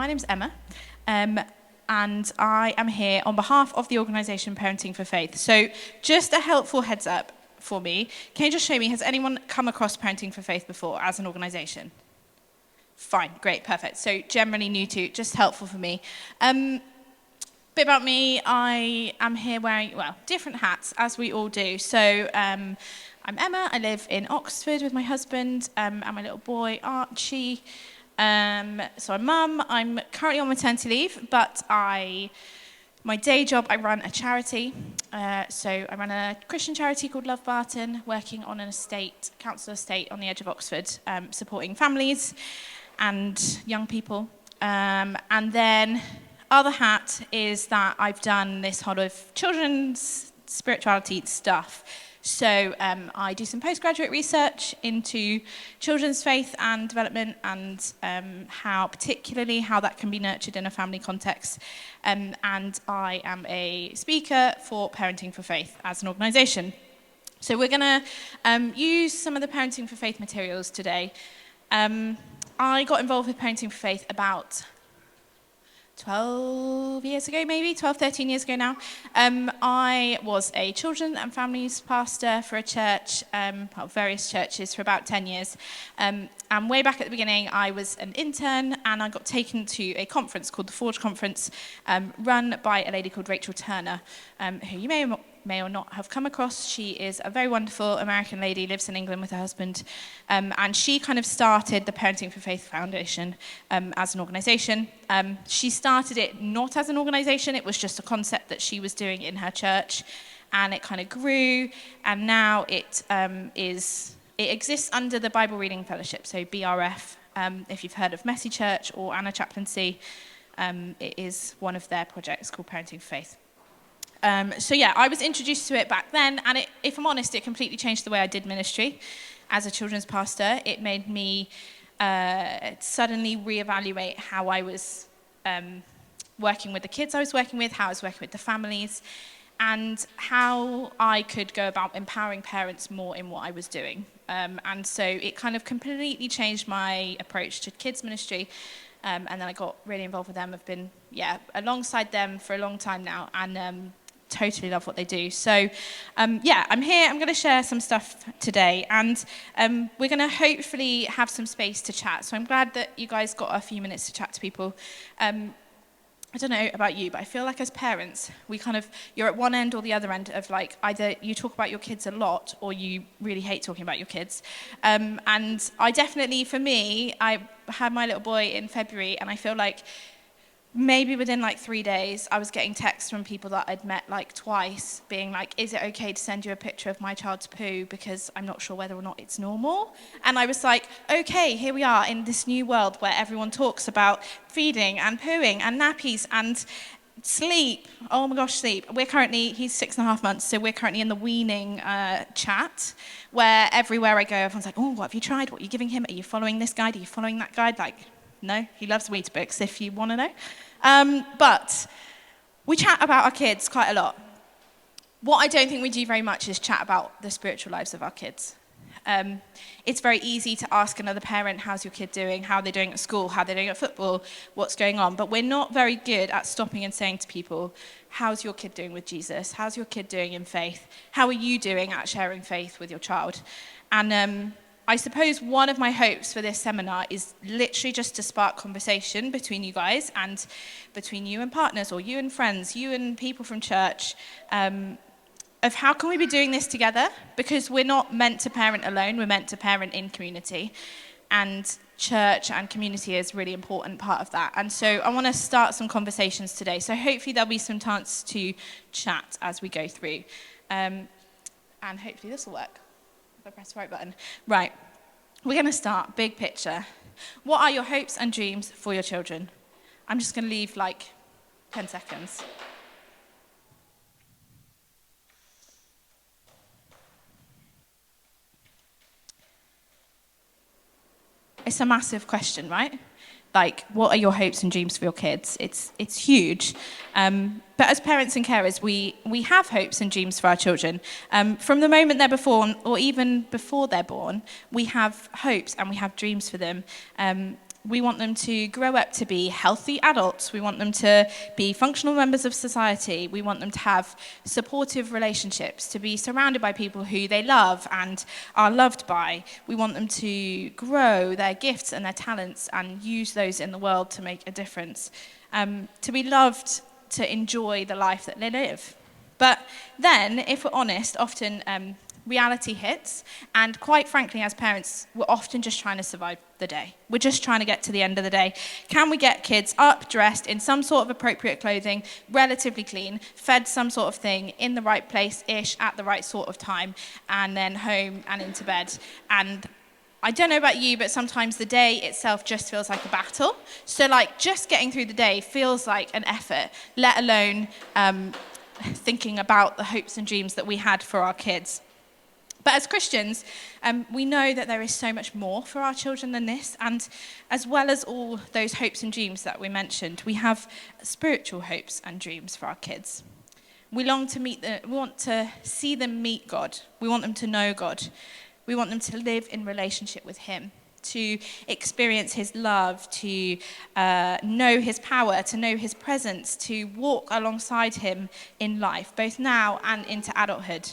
my name's Emma, and I am here on behalf of the organisation Parenting for Faith. So just a helpful heads up for me. Can you just show me, has anyone come across Parenting for Faith before as an organisation? Fine, great, perfect. So generally new to, just helpful for me. Bit about me, I am here wearing, well, different hats, as we all do. So I'm Emma, I live in Oxford with my husband and my little boy, Archie. So I'm mum, I'm currently on maternity leave, but my day job, I run a charity. So I run a Christian charity called Love Barton, working on an council estate on the edge of Oxford, supporting families and young people. And then other hat is that I've done this whole of children's spirituality stuff. So I do some postgraduate research into children's faith and development and how that can be nurtured in a family context. And I am a speaker for Parenting for Faith as an organisation. So we're going to use some of the Parenting for Faith materials today. I got involved with Parenting for Faith about 12 years ago, maybe 12, 13 years ago now. I was a children and families pastor for a church, various churches for about 10 years. And way back at the beginning, I was an intern and I got taken to a conference called the Forge Conference, run by a lady called Rachel Turner, who you may or not have come across. She is a very wonderful American lady, lives in England with her husband, and she kind of started the Parenting for Faith Foundation as an organisation. She started it not as an organisation, it was just a concept that she was doing in her church, and it kind of grew, and now it exists under the Bible Reading Fellowship, so BRF. If you've heard of Messy Church or Anna Chaplaincy, it is one of their projects called Parenting for Faith. I was introduced to it back then, and if I'm honest, it completely changed the way I did ministry as a children's pastor. It made me suddenly reevaluate how I was working with the kids I was working with, how I was working with the families, and how I could go about empowering parents more in what I was doing. And so it kind of completely changed my approach to kids ministry. And then I got really involved with them. I've been, alongside them for a long time now, and totally love what they do. So, I'm here. I'm going to share some stuff today, and we're going to hopefully have some space to chat. So I'm glad that you guys got a few minutes to chat to people. I don't know about you, but I feel like as parents, you're at one end or the other end of like, either you talk about your kids a lot or you really hate talking about your kids. And I definitely, for me, I had my little boy in February, and I feel like maybe within 3 days, I was getting texts from people that I'd met twice, being like, is it okay to send you a picture of my child's poo because I'm not sure whether or not it's normal? And I was like, okay, here we are in this new world where everyone talks about feeding and pooing and nappies and sleep. Oh my gosh, sleep. He's 6.5 months, so we're currently in the weaning chat, where everywhere I go, everyone's like, oh, what have you tried? What are you giving him? Are you following this guide? Are you following that guide? No, he loves Weeds books, if you want to know. But we chat about our kids quite a lot. What I don't think we do very much is chat about the spiritual lives of our kids. It's very easy to ask another parent, how's your kid doing? How are they doing at school? How are they doing at football? What's going on? But we're not very good at stopping and saying to people, how's your kid doing with Jesus? How's your kid doing in faith? How are you doing at sharing faith with your child? And I suppose one of my hopes for this seminar is literally just to spark conversation between you guys and between you and partners or you and friends, you and people from church, of how can we be doing this together? Because we're not meant to parent alone, we're meant to parent in community. And church and community is a really important part of that. And so I want to start some conversations today. So hopefully there'll be some chance to chat as we go through. And hopefully this will work. If I press the right button. Right, we're going to start big picture. What are your hopes and dreams for your children? I'm just going to leave 10 seconds. It's a massive question, right? What are your hopes and dreams for your kids? It's huge. But as parents and carers, we have hopes and dreams for our children. From the moment they're born, or even before they're born, we have hopes and we have dreams for them. We want them to grow up to be healthy adults. We want them to be functional members of society. We want them to have supportive relationships, to be surrounded by people who they love and are loved by. We want them to grow their gifts and their talents and use those in the world to make a difference. To be loved, to enjoy the life that they live. But then, if we're honest, often reality hits, and quite frankly, as parents, we're often just trying to survive the day. We're just trying to get to the end of the day. Can we get kids up, dressed, in some sort of appropriate clothing, relatively clean, fed some sort of thing, in the right place-ish, at the right sort of time, and then home and into bed? And I don't know about you, but sometimes the day itself just feels like a battle. So just getting through the day feels like an effort, let alone thinking about the hopes and dreams that we had for our kids. But as Christians, we know that there is so much more for our children than this, and as well as all those hopes and dreams that we mentioned, we have spiritual hopes and dreams for our kids. We long to we want to see them meet God. We want them to know God. We want them to live in relationship with him, to experience his love, to know his power, to know his presence, to walk alongside him in life, both now and into adulthood.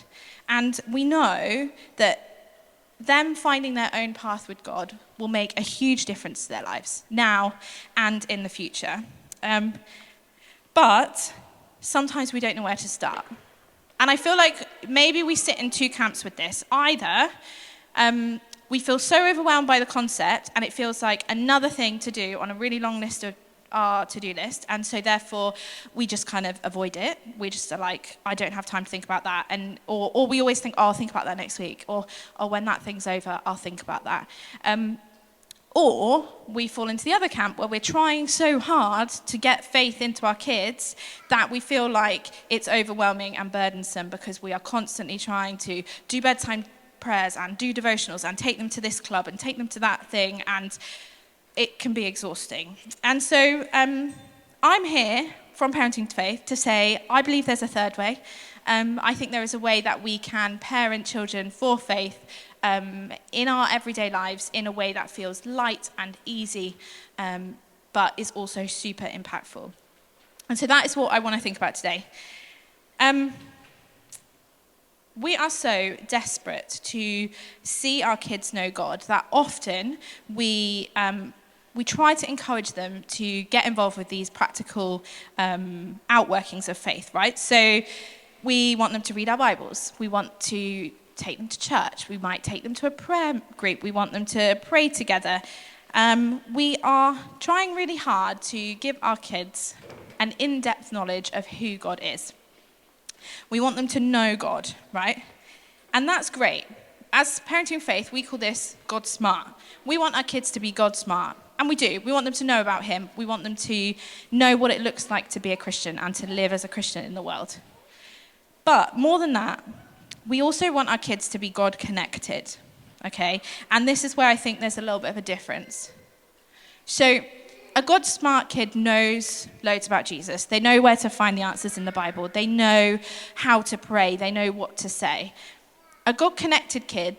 And we know that them finding their own path with God will make a huge difference to their lives, now and in the future. But sometimes we don't know where to start. And I feel like maybe we sit in two camps with this. Either we feel so overwhelmed by the concept, and it feels like another thing to do on a really long list of our to-do list, and so therefore we just kind of avoid it. We just are like, I don't have time to think about that, or we always think, I'll think about that next week, or when that thing's over, I'll think about that. Or we fall into the other camp where we're trying so hard to get faith into our kids that we feel like it's overwhelming and burdensome because we are constantly trying to do bedtime prayers and do devotionals and take them to this club and take them to that thing, and it can be exhausting. And so I'm here from Parenting to Faith to say I believe there's a third way. I think there is a way that we can parent children for faith in our everyday lives in a way that feels light and easy, but is also super impactful. And so that is what I want to think about today. We are so desperate to see our kids know God that often we try to encourage them to get involved with these practical outworkings of faith, right? So we want them to read our Bibles. We want to take them to church. We might take them to a prayer group. We want them to pray together. We are trying really hard to give our kids an in-depth knowledge of who God is. We want them to know God, right? And that's great. As Parenting Faith, we call this God smart. We want our kids to be God smart. And we do. We want them to know about him. We want them to know what it looks like to be a Christian and to live as a Christian in the world. But more than that, we also want our kids to be God connected, okay? And this is where I think there's a little bit of a difference. So a God smart kid knows loads about Jesus. They know where to find the answers in the Bible. They know how to pray. They know what to say. A God connected kid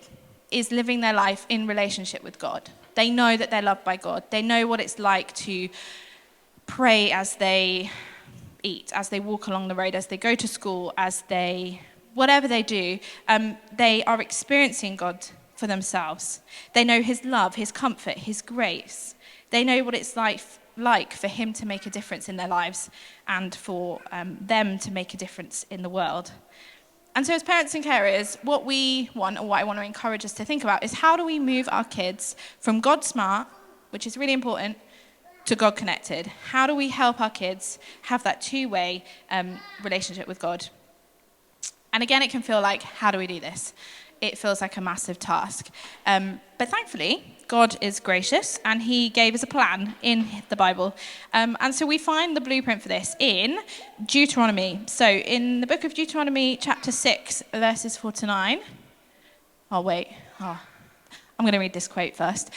is living their life in relationship with God. They know that they're loved by God. They know what it's like to pray as they eat, as they walk along the road, as they go to school, whatever they do, they are experiencing God for themselves. They know his love, his comfort, his grace. They know what it's like for him to make a difference in their lives and for them to make a difference in the world. And so as parents and carers, what we want, or what I want to encourage us to think about, is how do we move our kids from God smart, which is really important, to God connected? How do we help our kids have that two-way relationship with God? And again, it can feel like, how do we do this? It feels like a massive task. But thankfully, God is gracious, and he gave us a plan in the Bible. And so we find the blueprint for this in Deuteronomy. So in the book of Deuteronomy, chapter 6, verses 4 to 9. I'm going to read this quote first.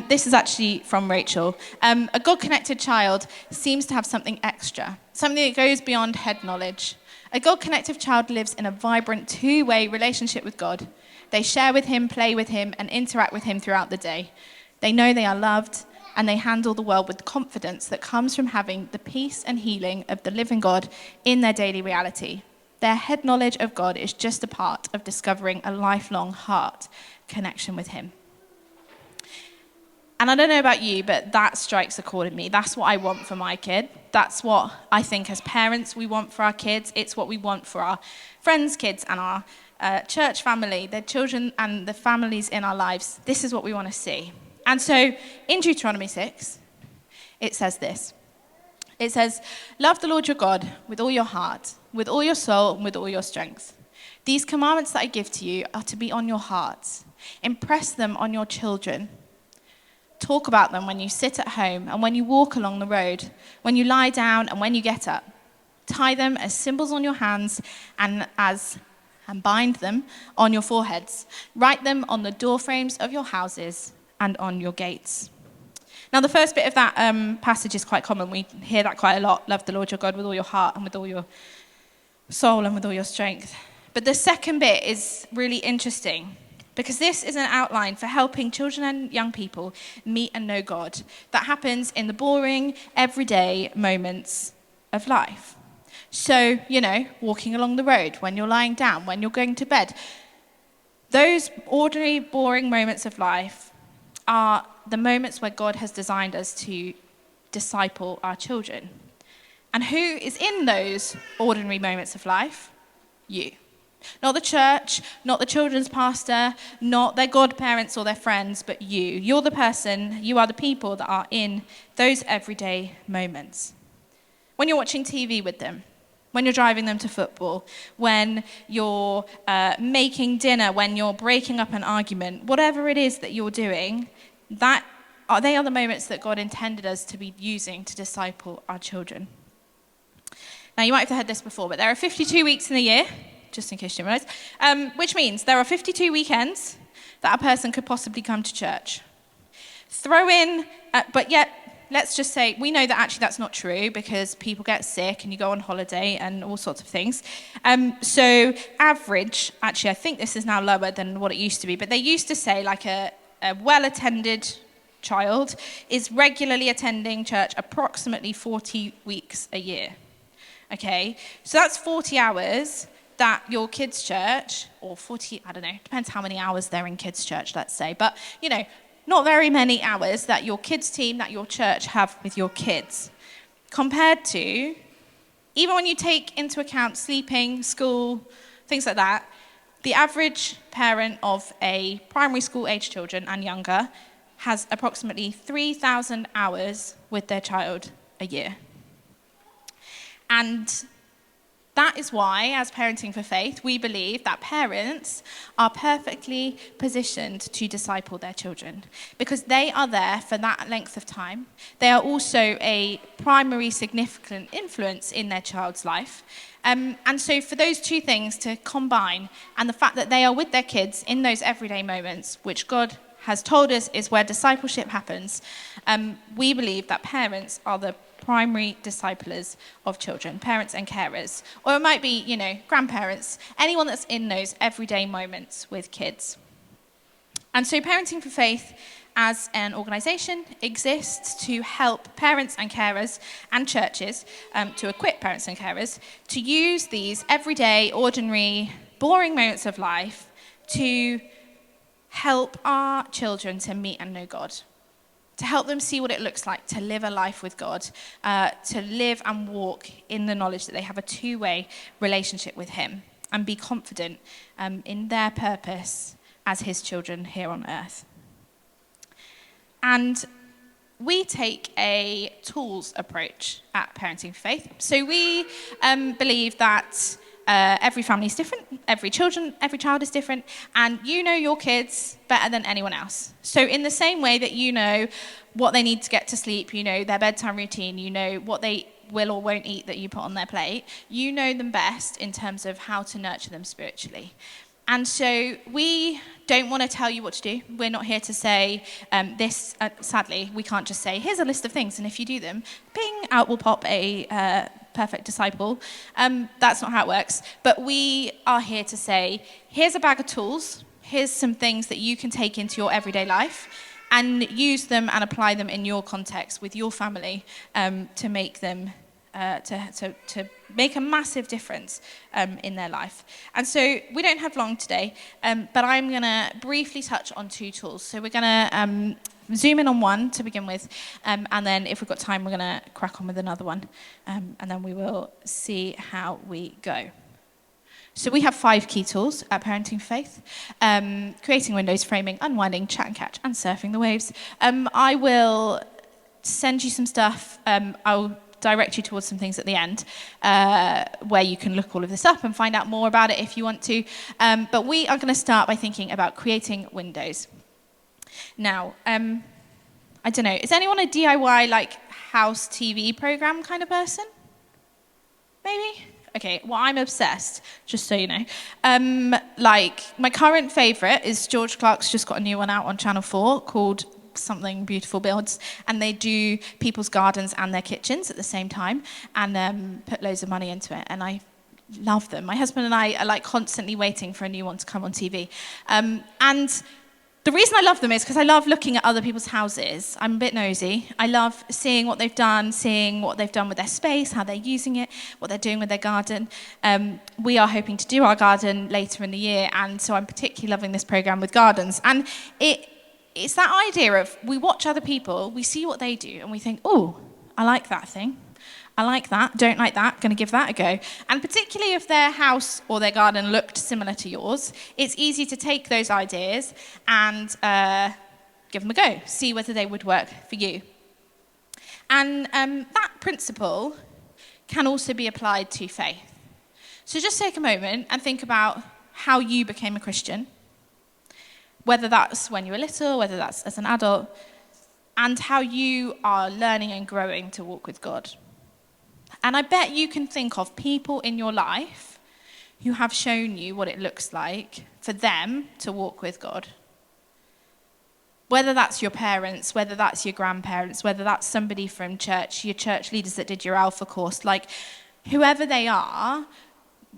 This is actually from Rachel. A God-connected child seems to have something extra, something that goes beyond head knowledge. A God-connected child lives in a vibrant two-way relationship with God. They share with him, play with him, and interact with him throughout the day. They know they are loved and they handle the world with the confidence that comes from having the peace and healing of the living God in their daily reality. Their head knowledge of God is just a part of discovering a lifelong heart connection with him. And I don't know about you, but that strikes a chord in me. That's what I want for my kid. That's what I think as parents we want for our kids. It's what we want for our friends' kids and our church family, their children and the families in our lives. This is what we want to see. And so in Deuteronomy 6, it says this. It says, "Love the Lord your God with all your heart, with all your soul, and with all your strength. These commandments that I give to you are to be on your hearts. Impress them on your children. Talk about them when you sit at home and when you walk along the road, when you lie down and when you get up. Tie them as symbols on your hands and bind them on your foreheads. Write them on the doorframes of your houses and on your gates." Now, the first bit of that passage is quite common. We hear that quite a lot. Love the Lord your God with all your heart and with all your soul and with all your strength. But the second bit is really interesting because this is an outline for helping children and young people meet and know God. That happens in the boring, everyday moments of life. So, walking along the road, when you're lying down, when you're going to bed. Those ordinary, boring moments of life are the moments where God has designed us to disciple our children. And who is in those ordinary moments of life? You. Not the church, not the children's pastor, not their godparents or their friends, but you. You're the person, you are the people that are in those everyday moments. When you're watching TV with them, when you're driving them to football, when you're making dinner, when you're breaking up an argument, whatever it is that you're doing, they are the moments that God intended us to be using to disciple our children. Now, you might have heard this before, but there are 52 weeks in a year, just in case you didn't realize, which means there are 52 weekends that a person could possibly come to church. But yet, let's just say, we know that actually that's not true because people get sick and you go on holiday and all sorts of things. So average, actually I think this is now lower than what it used to be, but they used to say like a well-attended child is regularly attending church approximately 40 weeks a year. Okay, so that's 40 hours that your kids' church, or 40, I don't know, depends how many hours they're in kids' church, let's say, but, not very many hours that your kids' team, that your church have with your kids. Compared to, even when you take into account sleeping, school, things like that, the average parent of a primary school age children and younger has approximately 3,000 hours with their child a year. And that is why, as Parenting for Faith, we believe that parents are perfectly positioned to disciple their children because they are there for that length of time. They are also a primary significant influence in their child's life. And so for those two things to combine, and the fact that they are with their kids in those everyday moments, which God has told us is where discipleship happens, we believe that parents are the primary disciplers of children, parents and carers. Or it might be, grandparents, anyone that's in those everyday moments with kids. And so Parenting for Faith as an organisation exists to help parents and carers and churches, to equip parents and carers, to use these everyday, ordinary, boring moments of life to help our children to meet and know God. To help them see what it looks like to live a life with God, to live and walk in the knowledge that they have a two-way relationship with him and be confident in their purpose as his children here on earth. And we take a tools approach at Parenting for Faith. So we believe that every family is different, every child is different, and you know your kids better than anyone else. So in the same way that you know what they need to get to sleep, you know their bedtime routine, you know what they will or won't eat that you put on their plate, you know them best in terms of how to nurture them spiritually. And so we don't want to tell you what to do. We're not here to say this. Sadly, we can't just say, here's a list of things, and if you do them, ping, out will pop a perfect disciple. That's not how it works. But we are here to say, here's a bag of tools. Here's some things that you can take into your everyday life. and use them and apply them in your context with your family to make them to make a massive difference in their life. And so we don't have long today, but I'm going to briefly touch on two tools. So we're going to zoom in on one to begin with, and then if we've got time, we're going to crack on with another one, and then we will see how we go. So we have 5 key tools at Parenting Faith: creating windows, framing, unwinding, chat and catch, and surfing the waves. I will send you some stuff. I'll direct you towards some things at the end where you can look all of this up and find out more about it if you want to. But we are going to start by thinking about creating windows. Now, I don't know, is anyone a DIY like house TV program kind of person? Maybe? Okay, well, I'm obsessed, just so you know. Like, my current favourite is George Clark's just got a new one out on Channel 4 called something Beautiful Builds, and they do people's gardens and their kitchens at the same time, and put loads of money into it, and I love them. My husband and I are like constantly waiting for a new one to come on TV, and the reason I love them is because I love looking at other people's houses. I'm a bit nosy. I love seeing what they've done, seeing what they've done with their space, how they're using it, what they're doing with their garden. We are hoping to do our garden later in the year, and so I'm particularly loving this program with gardens. And it's that idea of we watch other people, we see what they do, and we think, oh, I like that thing. I like that, don't like that, going to give that a go. And particularly if their house or their garden looked similar to yours, it's easy to take those ideas and give them a go, see whether they would work for you. And that principle can also be applied to faith. So just take a moment and think about how you became a Christian, whether that's when you were little, whether that's as an adult, and how you are learning and growing to walk with God. And I bet you can think of people in your life who have shown you what it looks like for them to walk with God. Whether that's your parents, whether that's your grandparents, whether that's somebody from church, your church leaders that did your Alpha course, like whoever they are,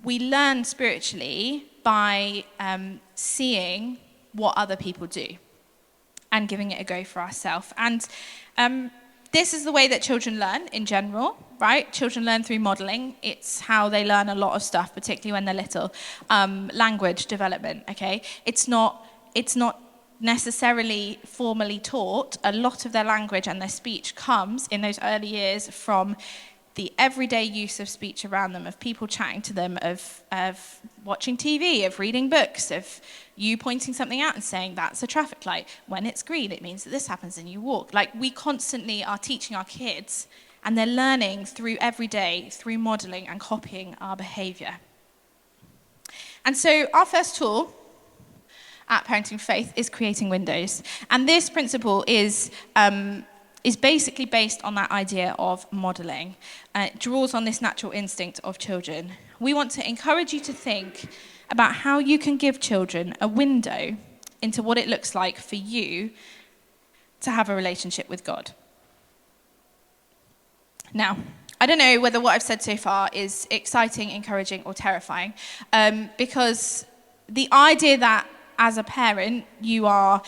we learn spiritually by seeing what other people do and giving it a go for ourselves. And this is the way that children learn in general, right? Children learn through modelling. It's how they learn a lot of stuff, particularly when they're little. Language development, okay? It's not necessarily formally taught. A lot of their language and their speech comes in those early years from the everyday use of speech around them, of people chatting to them, of watching TV, of reading books, of you pointing something out and saying, that's a traffic light. When it's green, it means that this happens and you walk. Like, we constantly are teaching our kids, and they're learning through every day, through modelling and copying our behaviour. And so our first tool at Parenting Faith is creating windows. And this principle is basically based on that idea of modelling. It draws on this natural instinct of children. We want to encourage you to think about how you can give children a window into what it looks like for you to have a relationship with God. Now, I don't know whether what I've said so far is exciting, encouraging, or terrifying, because the idea that as a parent you are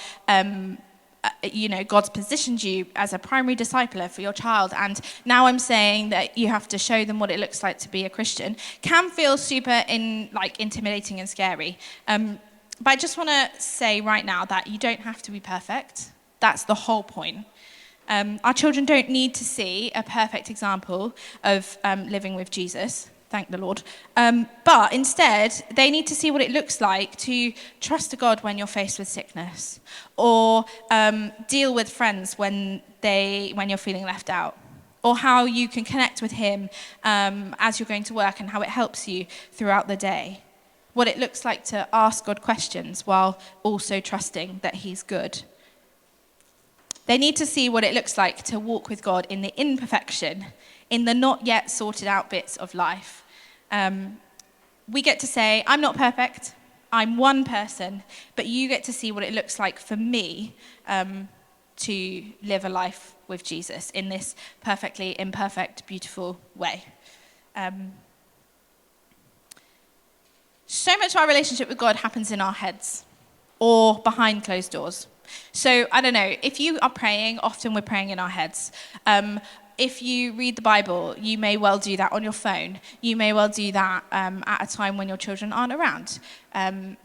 God's positioned you as a primary discipler for your child, and now I'm saying that you have to show them what it looks like to be a Christian, can feel super intimidating and scary. But I just want to say right now that you don't have to be perfect. That's the whole point. Our children don't need to see a perfect example of living with Jesus. Thank the Lord. But instead, they need to see what it looks like to trust a God when you're faced with sickness, or deal with friends when you're feeling left out, or how you can connect with him as you're going to work and how it helps you throughout the day. What it looks like to ask God questions while also trusting that he's good. They need to see what it looks like to walk with God in the imperfection, in the not yet sorted out bits of life. We get to say, I'm not perfect, I'm one person, but you get to see what it looks like for me to live a life with Jesus in this perfectly imperfect, beautiful way. So much of our relationship with God happens in our heads or behind closed doors. So I don't know, if you are praying, often we're praying in our heads. If you read the Bible, you may well do that on your phone. You may well do that at a time when your children aren't around.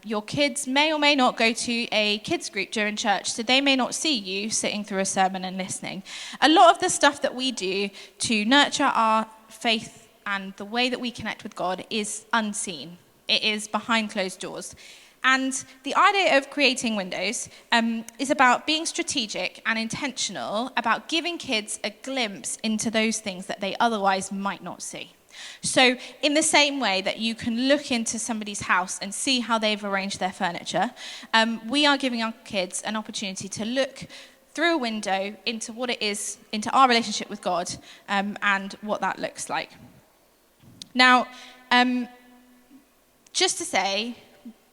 Your kids may or may not go to a kids group during church, so they may not see you sitting through a sermon and listening. A lot of the stuff that we do to nurture our faith and the way that we connect with God is unseen. It is behind closed doors. And the idea of creating windows is about being strategic and intentional about giving kids a glimpse into those things that they otherwise might not see. So in the same way that you can look into somebody's house and see how they've arranged their furniture, we are giving our kids an opportunity to look through a window into what it is, into our relationship with God, and what that looks like. Now, just to say,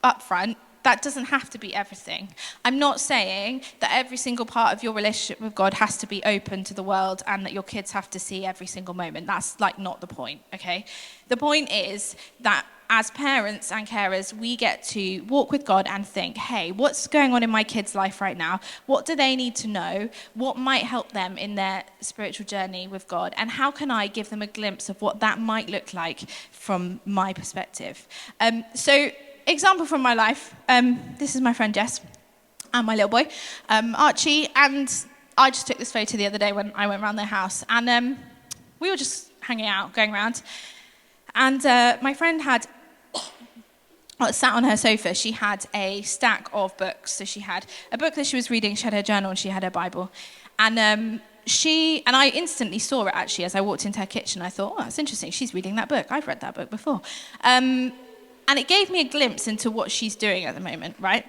up front, that doesn't have to be everything. I'm not saying that every single part of your relationship with God has to be open to the world and that your kids have to see every single moment. That's not the point, okay? The point is that as parents and carers, we get to walk with God and think, hey, what's going on in my kid's life right now? What do they need to know? What might help them in their spiritual journey with God? And how can I give them a glimpse of what that might look like from my perspective? So, example from my life, this is my friend Jess and my little boy, Archie, and I just took this photo the other day when I went around their house, and we were just hanging out, going around, and my friend had, sat on her sofa, she had a stack of books. So she had a book that she was reading, she had her journal, and she had her Bible, and I instantly saw it actually as I walked into her kitchen. I thought, oh, that's interesting, she's reading that book, I've read that book before. And it gave me a glimpse into what she's doing at the moment, right?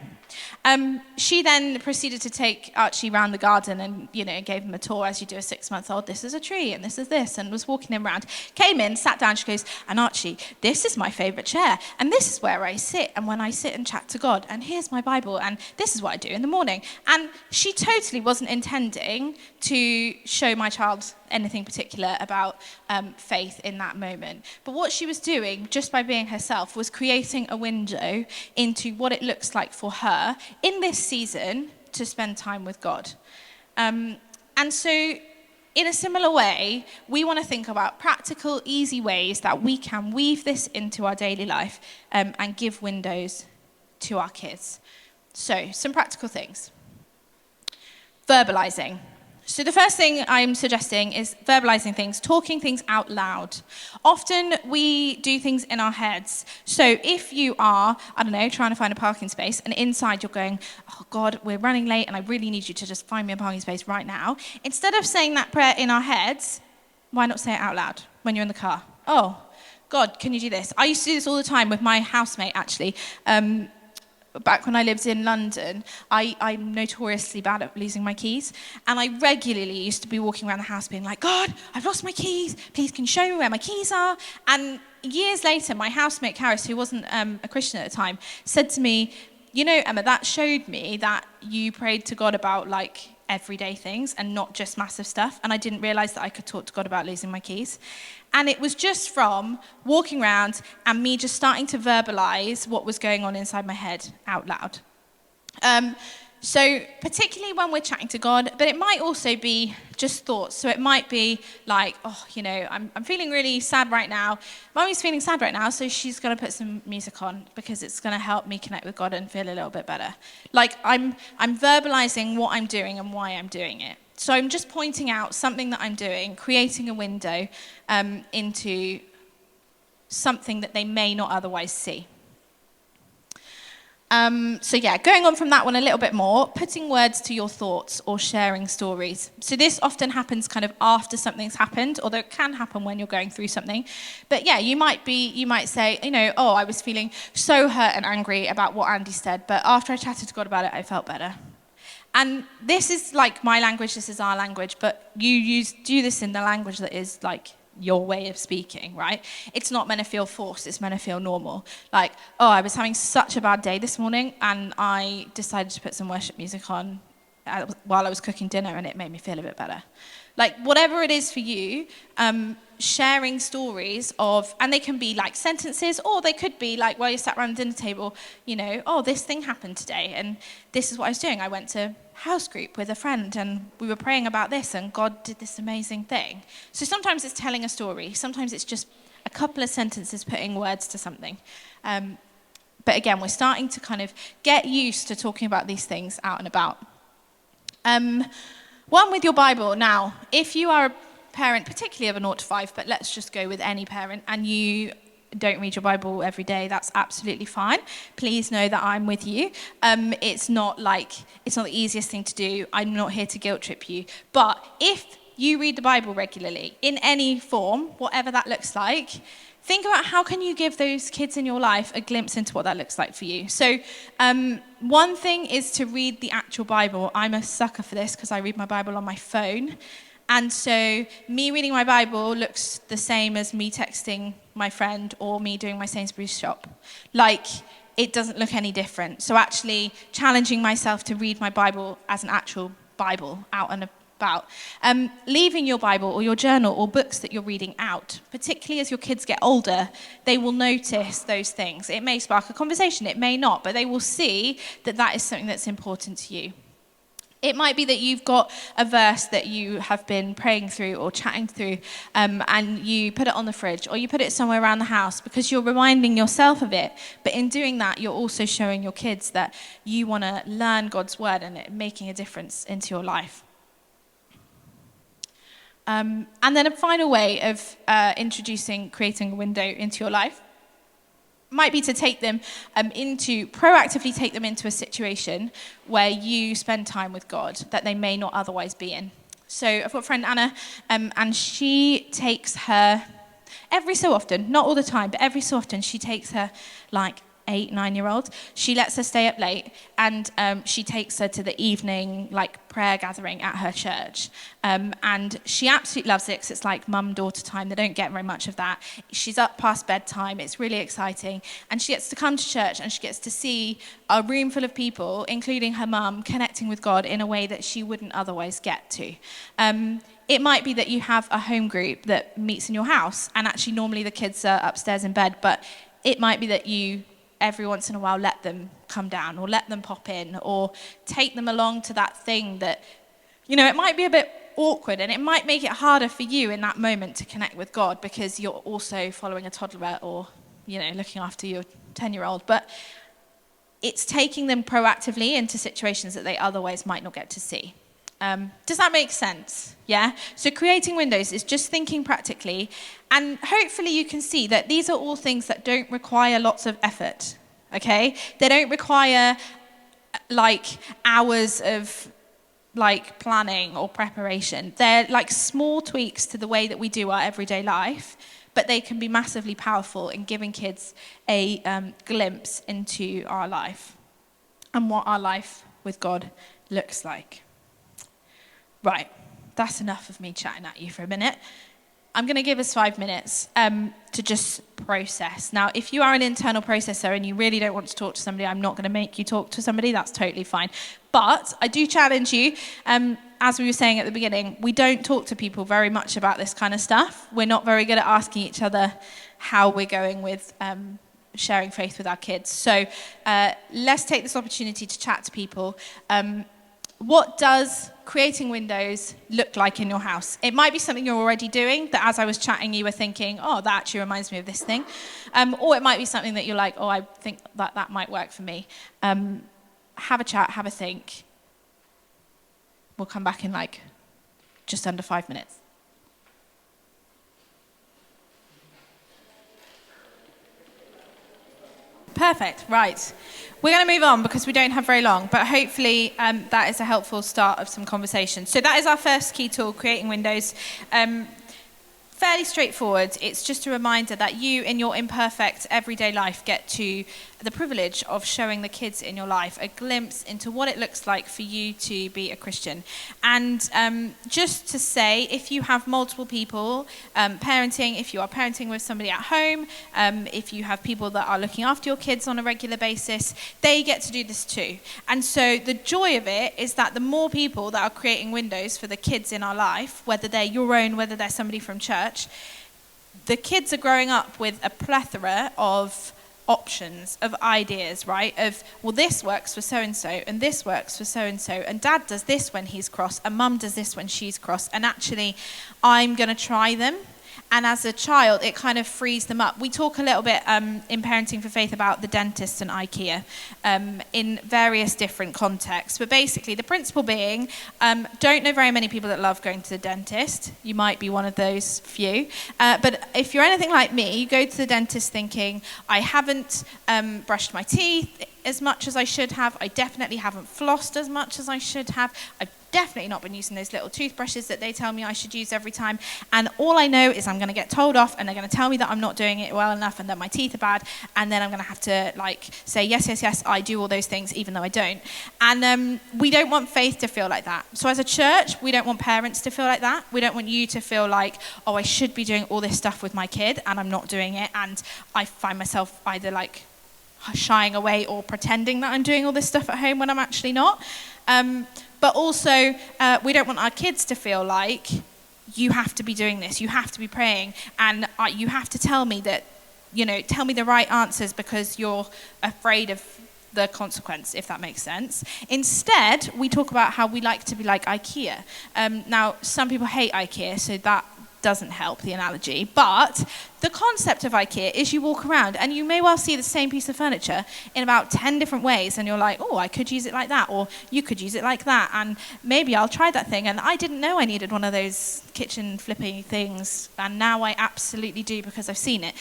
She then proceeded to take Archie around the garden and, gave him a tour as you do a 6-month-old. This is a tree and this is this, and was walking him around. Came in, sat down, she goes, and Archie, this is my favourite chair, and this is where I sit, and when I sit and chat to God, and here's my Bible, and this is what I do in the morning. And she totally wasn't intending to show my child anything particular about faith in that moment. But what she was doing, just by being herself, was creating a window into what it looks like for her in this season to spend time with God. And so in a similar way, we want to think about practical, easy ways that we can weave this into our daily life and give windows to our kids. So, some practical things. Verbalizing. So the first thing I'm suggesting is verbalizing things, talking things out loud. Often we do things in our heads. So if you are, trying to find a parking space, and inside you're going, oh God, we're running late and I really need you to just find me a parking space right now. Instead of saying that prayer in our heads, why not say it out loud when you're in the car? Oh, God, can you do this? I used to do this all the time with my housemate, actually. Back when I lived in London, I'm notoriously bad at losing my keys. And I regularly used to be walking around the house being like, God, I've lost my keys. Please, can you show me where my keys are? And years later, my housemate, Karis, who wasn't a Christian at the time, said to me, Emma, that showed me that you prayed to God about, everyday things and not just massive stuff. And I didn't realize that I could talk to God about losing my keys. And it was just from walking around and me just starting to verbalize what was going on inside my head out loud. So particularly when we're chatting to God, but it might also be just thoughts. So it might be like, I'm feeling really sad right now. Mummy's feeling sad right now, so she's going to put some music on because it's going to help me connect with God and feel a little bit better. I'm verbalizing what I'm doing and why I'm doing it. So I'm just pointing out something that I'm doing, creating a window into something that they may not otherwise see. Going on from that one a little bit more, putting words to your thoughts or sharing stories. So this often happens kind of after something's happened, although it can happen when you're going through something. But yeah, you might say, I was feeling so hurt and angry about what Andy said, but after I chatted to God about it, I felt better. And this is my language, this is our language, but you do this in the language that is your way of speaking, right? It's not meant to feel forced, it's meant to feel normal. I was having such a bad day this morning and I decided to put some worship music on while I was cooking dinner, and it made me feel a bit better. Like, whatever it is for you, sharing stories of, and they can be like sentences, or they could be like while you're sat around the dinner table, oh, this thing happened today, and this is what I was doing. I went to house group with a friend, and we were praying about this, and God did this amazing thing. So sometimes it's telling a story. Sometimes it's just a couple of sentences putting words to something. But again, we're starting to kind of get used to talking about these things out and about. One with your Bible. Now, if you are a parent, particularly of a 0 to 5, but let's just go with any parent, and you don't read your Bible every day, that's absolutely fine. Please know that I'm with you. It's not the easiest thing to do. I'm not here to guilt trip you. But if you read the Bible regularly, in any form, whatever that looks like, think about how can you give those kids in your life a glimpse into what that looks like for you. So one thing is to read the actual Bible. I'm a sucker for this because I read my Bible on my phone. And so me reading my Bible looks the same as me texting my friend or me doing my Sainsbury's shop. It doesn't look any different. So actually challenging myself to read my Bible as an actual Bible out and about. Leaving your Bible or your journal or books that you're reading out, particularly as your kids get older, they will notice those things. It may spark a conversation, it may not, but they will see that that is something that's important to you. It might be that you've got a verse that you have been praying through or chatting through, and you put it on the fridge or you put it somewhere around the house because you're reminding yourself of it. But in doing that, you're also showing your kids that you want to learn God's word and it making a difference into your life. And then a final way of creating a window into your life might be to take them proactively take them into a situation where you spend time with God that they may not otherwise be in. So I've got a friend, Anna, and she takes her, every so often, not all the time, but every so often, she takes her 8, 9-year-old. She lets her stay up late, and she takes her to the evening prayer gathering at her church. And she absolutely loves it because it's like mum-daughter time. They don't get very much of that. She's up past bedtime. It's really exciting. And she gets to come to church, and she gets to see a room full of people, including her mum, connecting with God in a way that she wouldn't otherwise get to. It might be that you have a home group that meets in your house, and actually normally the kids are upstairs in bed, but it might be that you every once in a while let them come down or let them pop in or take them along to that thing that, it might be a bit awkward and it might make it harder for you in that moment to connect with God because you're also following a toddler or, looking after your 10-year-old. But it's taking them proactively into situations that they otherwise might not get to see. Does that make sense? Yeah? So creating windows is just thinking practically, and hopefully you can see that these are all things that don't require lots of effort, okay? They don't require hours of planning or preparation. They're small tweaks to the way that we do our everyday life, but they can be massively powerful in giving kids a glimpse into our life and what our life with God looks like. Right, that's enough of me chatting at you for a minute. I'm going to give us 5 minutes to just process. Now, if you are an internal processor and you really don't want to talk to somebody, I'm not going to make you talk to somebody. That's totally fine. But I do challenge you, as we were saying at the beginning, we don't talk to people very much about this kind of stuff. We're not very good at asking each other how we're going with sharing faith with our kids. So let's take this opportunity to chat to people. What does creating windows look like in your house? It might be something you're already doing, that as I was chatting, you were thinking, oh, that actually reminds me of this thing. Or it might be something that you're like, oh, I think that might work for me. Have a chat, have a think. We'll come back in just under 5 minutes. Perfect, right. We're going to move on because we don't have very long, but hopefully that is a helpful start of some conversation. So that is our first key tool, creating windows. fairly straightforward. It's just a reminder that you, in your imperfect everyday life, get to the privilege of showing the kids in your life a glimpse into what it looks like for you to be a Christian. And just to say, if you have multiple people parenting, if you are parenting with somebody at home, if you have people that are looking after your kids on a regular basis, they get to do this too. And so the joy of it is that the more people that are creating windows for the kids in our life, whether they're your own, whether they're somebody from church, the kids are growing up with a plethora of options, of ideas, right? Of, well, this works for so-and-so, and this works for so-and-so, and dad does this when he's cross, and mum does this when she's cross, and actually, I'm going to try them. And as a child, it kind of frees them up. We talk a little bit in Parenting for Faith about the dentist and IKEA in various different contexts. But basically, the principle being, don't know very many people that love going to the dentist. You might be one of those few. But if you're anything like me, you go to the dentist thinking, I haven't brushed my teeth as much as I should have. I definitely haven't flossed as much as I should have. I've definitely not been using those little toothbrushes that they tell me I should use every time. And all I know is I'm going to get told off, and they're going to tell me that I'm not doing it well enough and that my teeth are bad. And then I'm going to have to say, yes, I do all those things, even though I don't. And we don't want Faith to feel like that. So as a church, we don't want parents to feel like that. We don't want you to feel like, oh, I should be doing all this stuff with my kid and I'm not doing it. And I find myself either shying away or pretending that I'm doing all this stuff at home when I'm actually not. But also, we don't want our kids to feel like, you have to be doing this, you have to be praying, and you have to tell me that, tell me the right answers because you're afraid of the consequence, if that makes sense. Instead, we talk about how we like to be like IKEA. Now, some people hate IKEA, so that doesn't help the analogy, but the concept of IKEA is you walk around and you may well see the same piece of furniture in about 10 different ways, and you're like, oh, I could use it like that, or you could use it like that, and maybe I'll try that thing, and I didn't know I needed one of those kitchen flippy things, and now I absolutely do because I've seen it.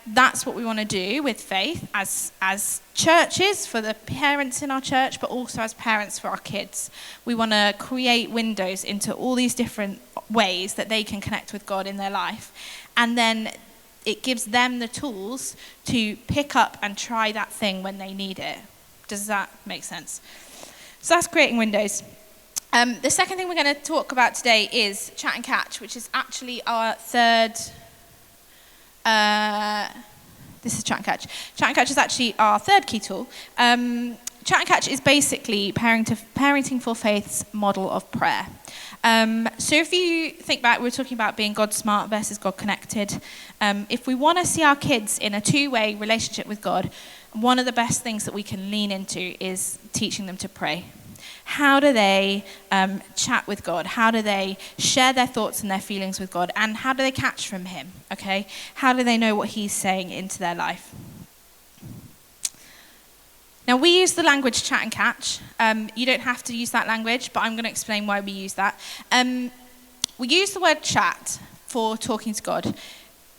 That's what we want to do with Faith as churches, for the parents in our church, but also as parents for our kids. We want to create windows into all these different ways that they can connect with God in their life. And then it gives them the tools to pick up and try that thing when they need it. Does that make sense? So that's creating windows. The second thing we're going to talk about today is Chat and Catch, which is actually our third... this is Chat and Catch. Chat and Catch is actually our third key tool. Chat and Catch is basically Parenting for Faith's model of prayer. So if you think back, we were talking about being God smart versus God connected. If we want to see our kids in a two-way relationship with God, one of the best things that we can lean into is teaching them to pray. How do they chat with God? How do they share their thoughts and their feelings with God? And how do they catch from him? Okay? How do they know what he's saying into their life? Now, we use the language chat and catch. You don't have to use that language, but I'm going to explain why we use that. We use the word chat for talking to God,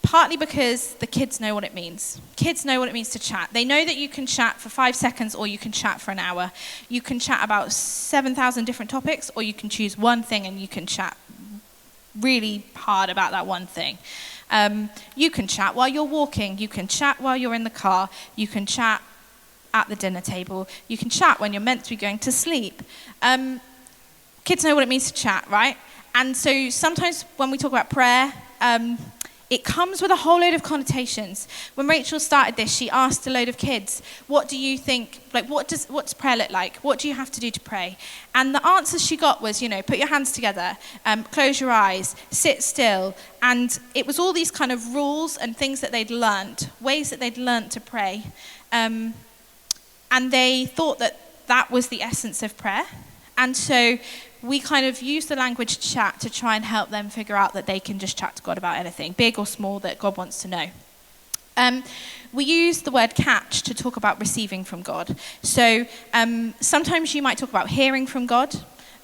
partly because the kids know what it means. Kids know what it means to chat. They know that you can chat for 5 seconds or you can chat for an hour. You can chat about 7,000 different topics, or you can choose one thing and you can chat really hard about that one thing. You can chat while you're walking. You can chat while you're in the car. You can chat at the dinner table. You can chat when you're meant to be going to sleep. Kids know what it means to chat, right? And so sometimes when we talk about prayer, it comes with a whole load of connotations. When Rachel started this, she asked a load of kids, what do you think, what's prayer look like? What do you have to do to pray? And the answers she got was, put your hands together, close your eyes, sit still. And it was all these kind of rules and things that they'd learned, ways that they'd learned to pray. And they thought that was the essence of prayer. And so we kind of use the language chat to try and help them figure out that they can just chat to God about anything, big or small, that God wants to know. We use the word catch to talk about receiving from God. So sometimes you might talk about hearing from God.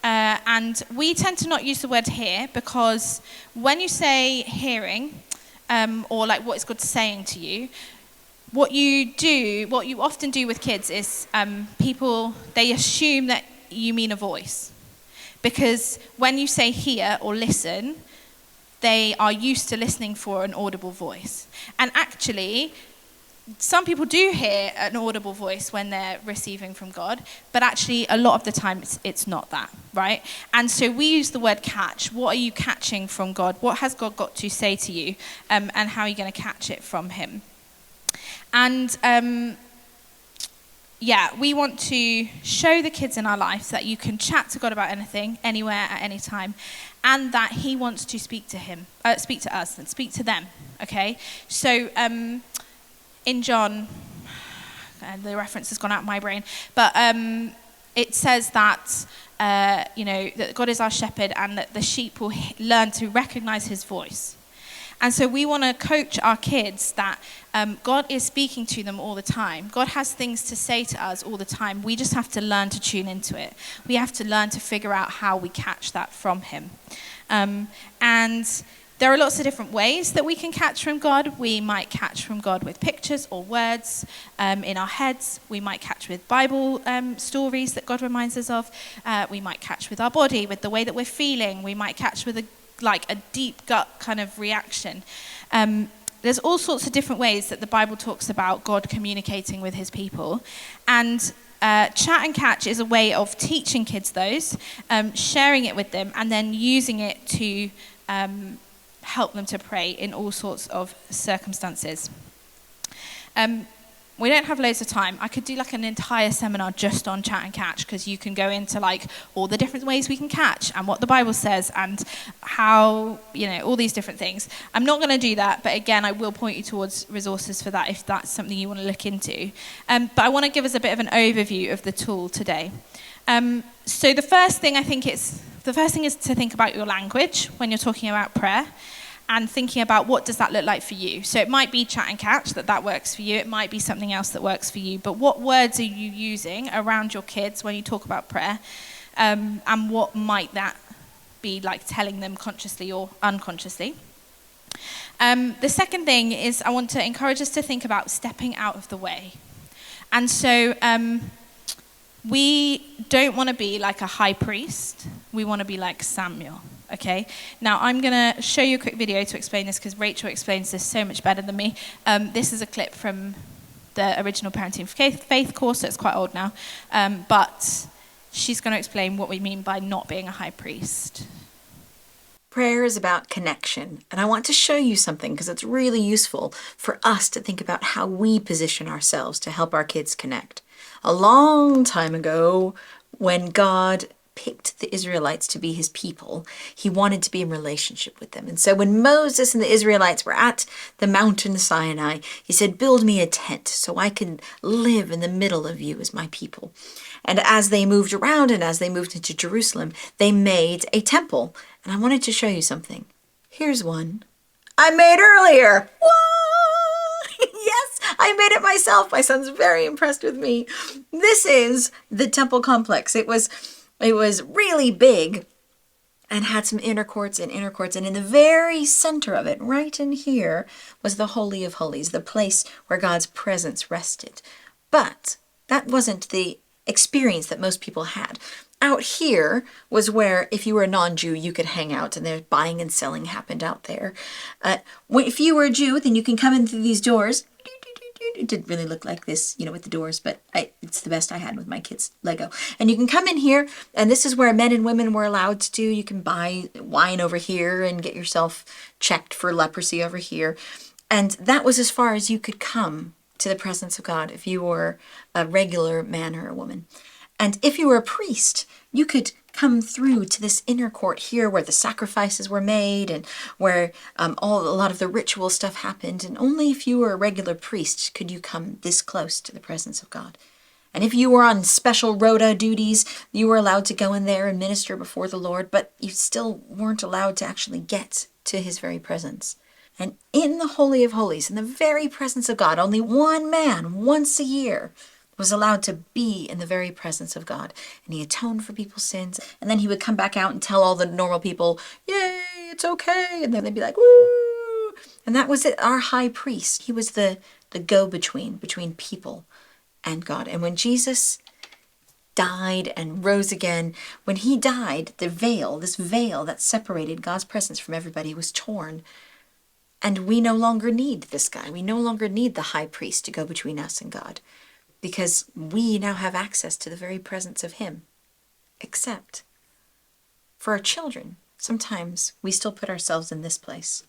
And we tend to not use the word hear, because when you say hearing, or what is God saying to you, what you often do with kids is they assume that you mean a voice. Because when you say hear or listen, they are used to listening for an audible voice. And actually, some people do hear an audible voice when they're receiving from God, but actually a lot of the time it's not that, right? And so we use the word catch. What are you catching from God? What has God got to say to you? And how are you going to catch it from him? And we want to show the kids in our lives that you can chat to God about anything, anywhere, at any time, and that he wants to speak to us and speak to them, okay? So in John, and the reference has gone out of my brain, but it says that, that God is our shepherd and that the sheep will learn to recognize his voice. And so we want to coach our kids that God is speaking to them all the time. God has things to say to us all the time. We just have to learn to tune into it. We have to learn to figure out how we catch that from him. And there are lots of different ways that we can catch from God. We might catch from God with pictures or words in our heads. We might catch with Bible stories that God reminds us of. We might catch with our body, with the way that we're feeling. We might catch with a deep gut kind of reaction. There's all sorts of different ways that the Bible talks about God communicating with his people. And chat and catch is a way of teaching kids those, sharing it with them, and then using it to help them to pray in all sorts of circumstances. We don't have loads of time. I could do an entire seminar just on chat and catch, because you can go into all the different ways we can catch and what the Bible says and how, all these different things. I'm not going to do that, but again, I will point you towards resources for that if that's something you want to look into. But I want to give us a bit of an overview of the tool today. So the first thing is to think about your language when you're talking about prayer, and thinking about what does that look like for you. So it might be chat and catch, that works for you. It might be something else that works for you. But what words are you using around your kids when you talk about prayer? And what might that be telling them consciously or unconsciously? The second thing is I want to encourage us to think about stepping out of the way. And so we don't want to be like a high priest. We want to be like Samuel. Okay, now I'm going to show you a quick video to explain this, because Rachel explains this so much better than me. This is a clip from the original Parenting for Faith course, so it's quite old now. But she's going to explain what we mean by not being a high priest. Prayer is about connection, and I want to show you something because it's really useful for us to think about how we position ourselves to help our kids connect. A long time ago, when God picked the Israelites to be his people, he wanted to be in relationship with them. And so when Moses and the Israelites were at the mountain Sinai, he said, "Build me a tent so I can live in the middle of you as my people." And as they moved around and as they moved into Jerusalem, they made a temple. And I wanted to show you something. Here's one I made earlier. Whoa! Yes, I made it myself. My son's very impressed with me. This is the temple complex. It was really big and had some inner courts, and in the very center of it, right in here, was the Holy of Holies, the place where God's presence rested. But that wasn't the experience that most people had. Out here was where, if you were a non-Jew, you could hang out, and their buying and selling happened out there. If you were a Jew, then you can come in through these doors. It didn't really look like this, with the doors, but it's the best I had with my kids' Lego. And you can come in here, and this is where men and women were allowed to do. You can buy wine over here and get yourself checked for leprosy over here. And that was as far as you could come to the presence of God if you were a regular man or a woman. And if you were a priest, you could come through to this inner court here where the sacrifices were made and where a lot of the ritual stuff happened. And only if you were a regular priest could you come this close to the presence of God. And if you were on special rota duties, you were allowed to go in there and minister before the Lord, but you still weren't allowed to actually get to his very presence. And in the Holy of Holies, in the very presence of God, only one man once a year was allowed to be in the very presence of God. And he atoned for people's sins. And then he would come back out and tell all the normal people, "Yay, it's okay." And then they'd be like, "Woo!" And that was it, our high priest. He was the go-between, between people and God. And when Jesus died and rose again. When he died, the veil, this veil that separated God's presence from everybody, was torn. And we no longer need this guy. We no longer need the high priest to go between us and God, because we now have access to the very presence of him. Except for our children, sometimes we still put ourselves in this place.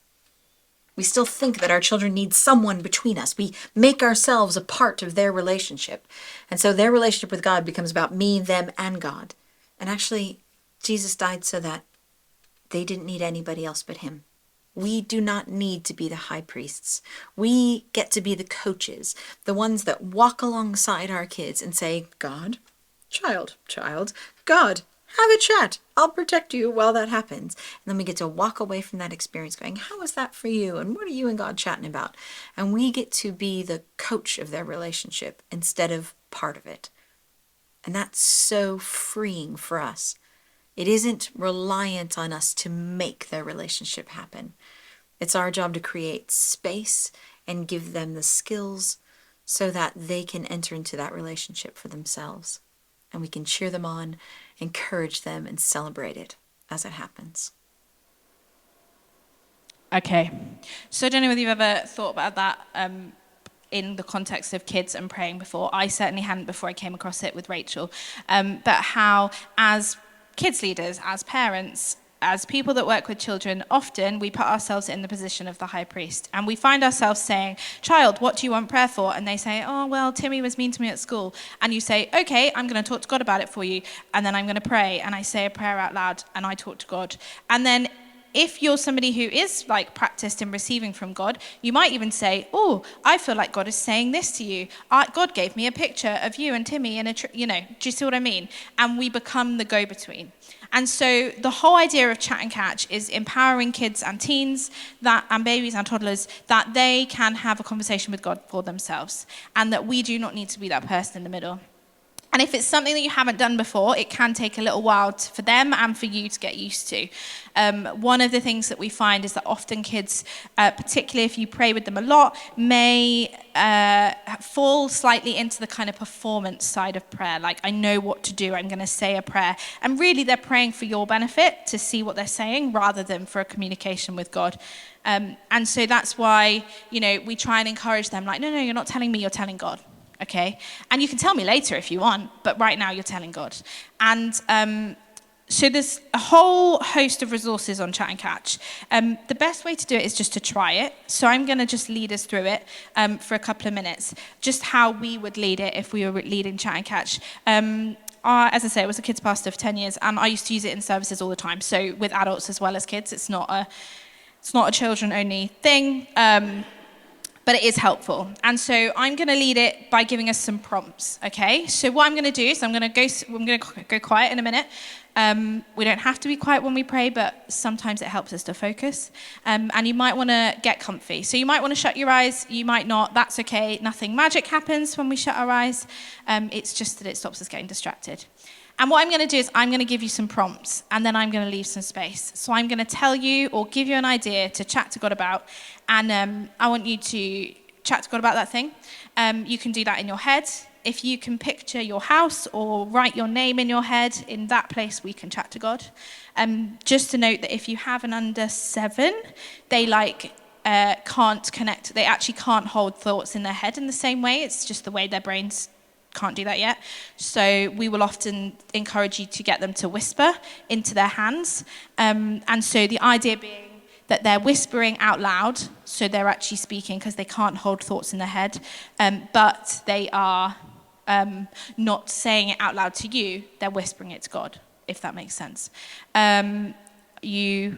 We still think that our children need someone between us. We make ourselves a part of their relationship. And so their relationship with God becomes about me, them, and God. And actually, Jesus died so that they didn't need anybody else but him. We do not need to be the high priests. We get to be the coaches, the ones that walk alongside our kids and say, God, child, God, have a chat. I'll protect you while that happens. And then we get to walk away from that experience going, how was that for you? And what are you and God chatting about? And we get to be the coach of their relationship instead of part of it. And that's so freeing for us. It isn't reliant on us to make their relationship happen. It's our job to create space and give them the skills so that they can enter into that relationship for themselves. And we can cheer them on, encourage them, and celebrate it as it happens. Okay. So I don't know whether you've ever thought about that in the context of kids and praying before. I certainly hadn't before I came across it with Rachel. But how, as kids leaders, as parents, as people that work with children, often we put ourselves in the position of the high priest, and we find ourselves saying, child, what do you want prayer for? And they say, oh, well, Timmy was mean to me at school. And you say, okay, I'm going to talk to God about it for you. And then I'm going to pray. And I say a prayer out loud and I talk to God. And then if you're somebody who is like practiced in receiving from God, you might even say, oh, I feel like God is saying this to you. God gave me a picture of you and Timmy in do you see what I mean? And we become the go-between. And so the whole idea of Chat and Catch is empowering kids and teens and babies and toddlers that they can have a conversation with God for themselves, and that we do not need to be that person in the middle. And if it's something that you haven't done before, it can take a little while for them and for you to get used to. One of the things that we find is that often kids, particularly if you pray with them a lot, may fall slightly into the kind of performance side of prayer. Like, I know what to do, I'm going to say a prayer. And really they're praying for your benefit, to see what they're saying, rather than for a communication with God. And so that's why, we try and encourage them, like, no, you're not telling me, you're telling God. Okay, and you can tell me later if you want, but right now you're telling God. And so there's a whole host of resources on Chat and Catch. The best way to do it is just to try it. So I'm going to just lead us through it for a couple of minutes, just how we would lead it if we were leading Chat and Catch. As I say, I was a kids pastor for 10 years, and I used to use it in services all the time. So with adults as well as kids, it's not a children-only thing. But it is helpful. And so I'm going to lead it by giving us some prompts, okay? So what I'm going to do is I'm going to go quiet in a minute. We don't have to be quiet when we pray, but sometimes it helps us to focus. And you might want to get comfy. So you might want to shut your eyes. You might not. That's okay. Nothing magic happens when we shut our eyes. It's just that it stops us getting distracted. And what I'm going to do is I'm going to give you some prompts, and then I'm going to leave some space. So I'm going to tell you or give you an idea to chat to God about, and I want you to chat to God about that thing. You can do that in your head. If you can picture your house or write your name in your head, in that place we can chat to God. Just to note that if you have an under 7, they can't connect. They actually can't hold thoughts in their head in the same way. It's just the way their brains can't do that yet. So we will often encourage you to get them to whisper into their hands. And so the idea being that they're whispering out loud, so they're actually speaking because they can't hold thoughts in their head, but they are not saying it out loud to you, they're whispering it to God, if that makes sense. You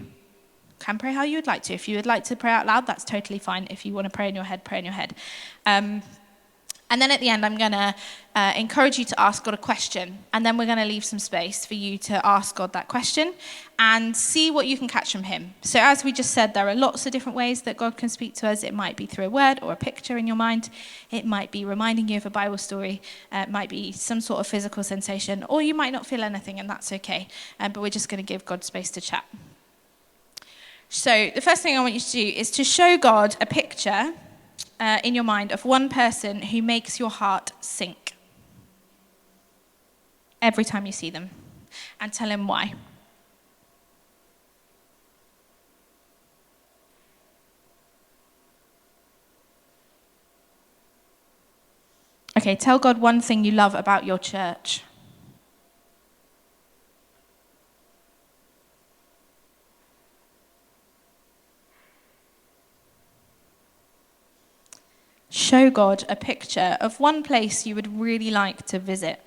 can pray how you would like to. If you would like to pray out loud, that's totally fine. If you want to pray in your head, pray in your head. And then at the end, I'm going to encourage you to ask God a question. And then we're going to leave some space for you to ask God that question and see what you can catch from him. So as we just said, there are lots of different ways that God can speak to us. It might be through a word or a picture in your mind. It might be reminding you of a Bible story. It might be some sort of physical sensation. Or you might not feel anything, and that's okay. But we're just going to give God space to chat. So the first thing I want you to do is to show God a picture in your mind of one person who makes your heart sink. every time you see them, and tell him why. Okay, tell God one thing you love about your church. Show God a picture of one place you would really like to visit.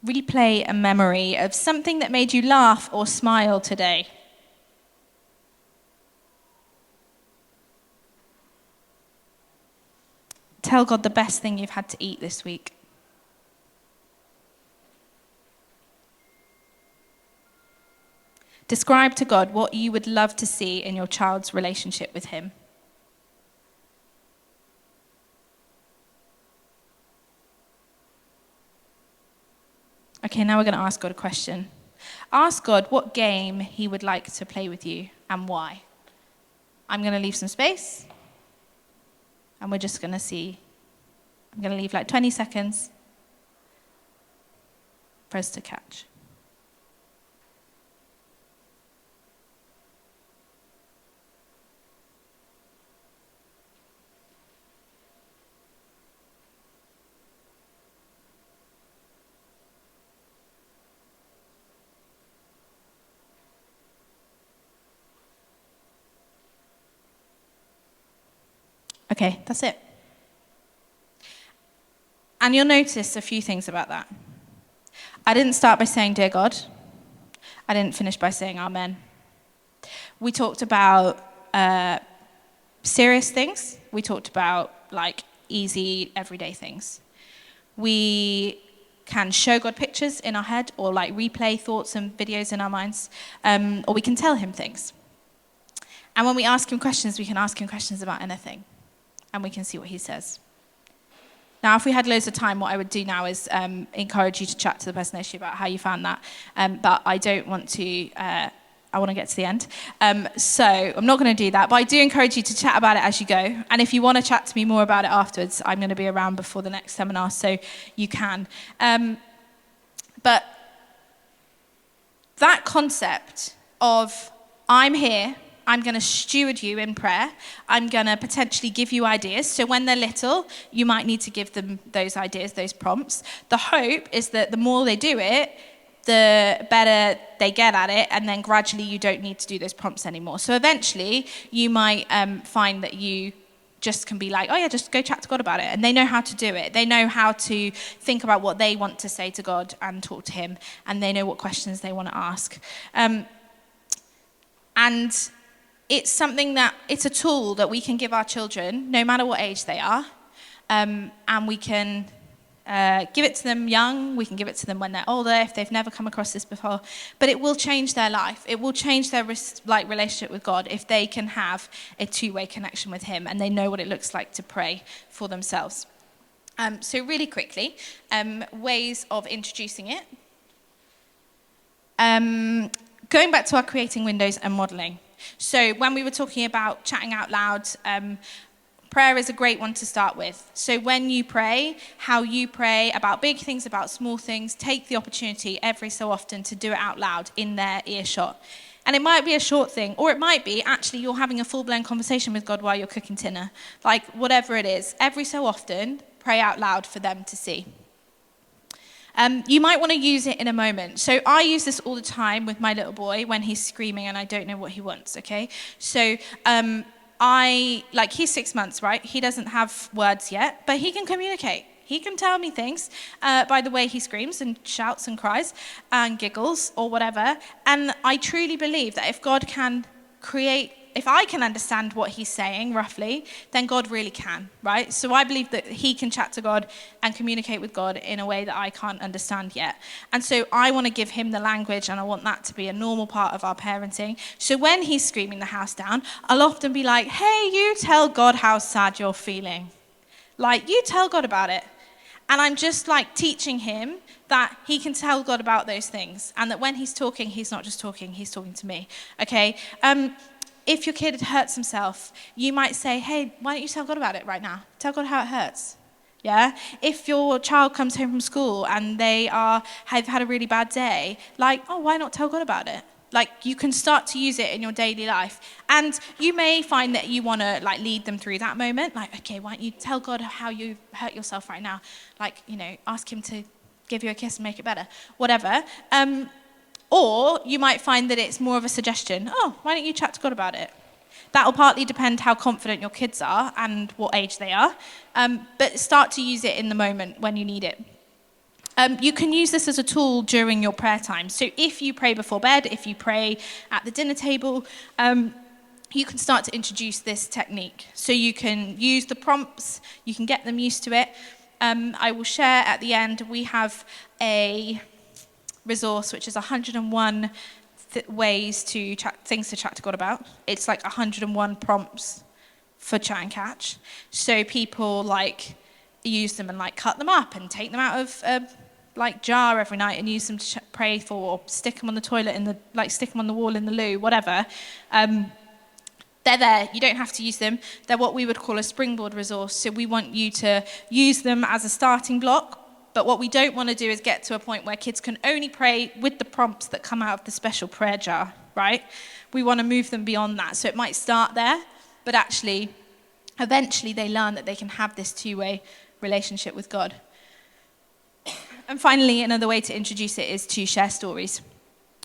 Replay a memory of something that made you laugh or smile today. Tell God the best thing you've had to eat this week. Describe to God what you would love to see in your child's relationship with him. Okay, now we're going to ask God a question. Ask God what game he would like to play with you and why. I'm going to leave some space, and we're just going to see. I'm going to leave like 20 seconds for us to catch. Okay, that's it. And you'll notice a few things about that. I didn't start by saying, "Dear God." I didn't finish by saying, "Amen." We talked about serious things. We talked about like easy, everyday things. We can show God pictures in our head or like replay thoughts and videos in our minds, or we can tell him things. And when we ask him questions, we can ask him questions about anything, and we can see what he says. Now, if we had loads of time, what I would do now is encourage you to chat to the person next to you about how you found that. But I don't want to, I want to get to the end. So I'm not going to do that. But I do encourage you to chat about it as you go. And if you want to chat to me more about it afterwards, I'm going to be around before the next seminar, so you can. But that concept of I'm here, I'm going to steward you in prayer. I'm going to potentially give you ideas. So when they're little, you might need to give them those ideas, those prompts. The hope is that the more they do it, the better they get at it, and then gradually you don't need to do those prompts anymore. So eventually you might find that you just can be like, "Oh yeah, just go chat to God about it." And they know how to do it. They know how to think about what they want to say to God and talk to him. And they know what questions they want to ask. And it's something it's a tool that we can give our children, no matter what age they are. And we can give it to them young, we can give it to them when they're older, if they've never come across this before. But it will change their life. It will change their relationship with God if they can have a two-way connection with him and they know what it looks like to pray for themselves. So really quickly, ways of introducing it. Going back to our creating windows and modeling. So when we were talking about chatting out loud, prayer is a great one to start with. So when you pray, how you pray about big things, about small things, take the opportunity every so often to do it out loud in their earshot. And it might be a short thing, or it might be actually you're having a full-blown conversation with God while you're cooking dinner. Like whatever it is, every so often, pray out loud for them to see. You might want to use it in a moment. So I use this all the time with my little boy when he's screaming and I don't know what he wants, okay? So he's 6 months, right? He doesn't have words yet, but he can communicate. He can tell me things by the way he screams and shouts and cries and giggles or whatever. And I truly believe that if God can if I can understand what he's saying roughly, then God really can, right? So I believe that he can chat to God and communicate with God in a way that I can't understand yet. And so I want to give him the language, and I want that to be a normal part of our parenting. So when he's screaming the house down, I'll often be like, "Hey, you tell God how sad you're feeling. Like, you tell God about it." And I'm just like teaching him that he can tell God about those things, and that when he's talking, he's not just talking, he's talking to me, okay? If your kid hurts himself, you might say, hey, why don't you tell God about it right now? Tell God how it hurts, yeah? If your child comes home from school and have had a really bad day, like, oh, why not tell God about it? Like, you can start to use it in your daily life. And you may find that you want to, like, lead them through that moment. Like, okay, why don't you tell God how you hurt yourself right now? Like, ask him to give you a kiss and make it better. Whatever. Or you might find that it's more of a suggestion. Oh, why don't you chat to God about it? That'll partly depend how confident your kids are and what age they are. But start to use it in the moment when you need it. You can use this as a tool during your prayer time. So if you pray before bed, if you pray at the dinner table, you can start to introduce this technique. So you can use the prompts, you can get them used to it. I will share at the end, we have a resource which is 101 ways to things to chat to God about. It's like 101 prompts for chat and catch. So people like use them and like cut them up and take them out of like jar every night and use them to pray for, or stick them on the toilet stick them on the wall in the loo, whatever. They're there. You don't have to use them. They're what we would call a springboard resource. So we want you to use them as a starting block. But what we don't want to do is get to a point where kids can only pray with the prompts that come out of the special prayer jar, right? We want to move them beyond that. So it might start there, but actually, eventually they learn that they can have this two-way relationship with God. And finally, another way to introduce it is to share stories.